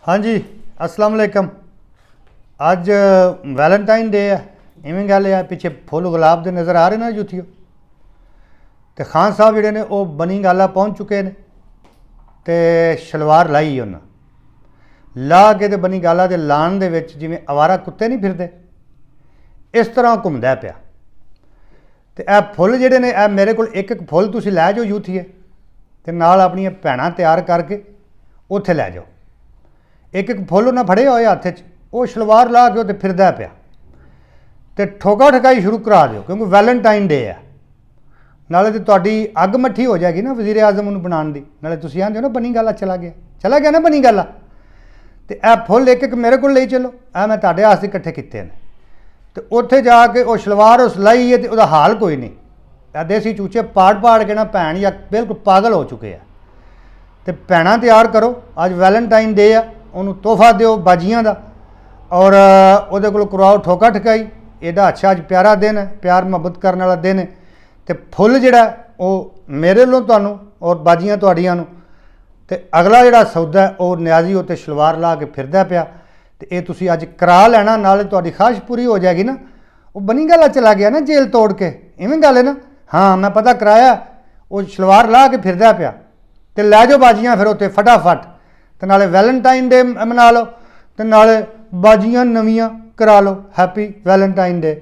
हाँ जी, अस्सलाम वालेकुम। अज वैलेंटाइन डे है, इवें गल है। पिछे फुल गुलाब के नज़र आ रहे ना जुथियो। तो खान साहब जोड़े ने वो बनी गाला पहुँच चुके हैं। तो शलवार लाई उन्हें ला के तो बनी गाला के लान दे विच जिवें आवारा कुत्ते नहीं फिरते, इस तरह घूमदा पिया। तो यह फुल जोड़े ने यह मेरे को एक फुल तुसीं लै जाओ यूथीए तो नाल अपनी भैणां तैयार करके उत्थे लै जाओ। एक फुल उन्हें फड़े हुए हत्थ च, वो शलवार ला के उत्ते फिरदा पिया। तो ठोका ठकाई शुरू करा दो, क्योंकि वैलेंटाइन डे है। नाले तो तुहाडी अग मट्ठी हो जाएगी ना वजीर आजम उन्होंने बनाने की। नाले तुसीं आंदे हो ना बनी गाला चला गया ना बनी गाला। तो यह फुल एक मेरे को ले चलो, मैं तुहाडे वास्ते इकट्ठे किए हैं। तो उत्थे जाके वो शलवार उस लाई है तो वह हाल कोई नहीं। देसी चूचे पाड़ पाड़ के ना भैन या बिल्कुल पागल हो चुके हैं। तो भैणां तैयार करो, अज वैलेंटाइन डे है, उन्होंने तोहफा दो बाजियां का और वो को करवाओ ठोका ठकाई। एडा अच्छा अज प्यारा दिन है, प्यार मुहब्बत करने वाला दिन है। तो फुल जोड़ा वो मेरे लो तुहानूं और बाजियां तुहाडियां नूं। तो अगला जोड़ा सौदा है वो न्याजी उत्ते शलवार ला के फिरदा पिया। तो ये तुसीं अज करा लैना, नाले तुहाडी ख्वाहिश पूरी हो जाएगी ना। वो बनी गाला चला गया ना जेल तोड़ के, इवें गल है ना। हाँ मैं पता कराया, वो शलवार ला के फिरदा पिया। तो लै जाओ बाजियां फिर उत्ते फटाफट। तो नाले वैलेंटाइन डे मना लो, तो नाले बाजियां नवियां करा लो। Happy Valentine day.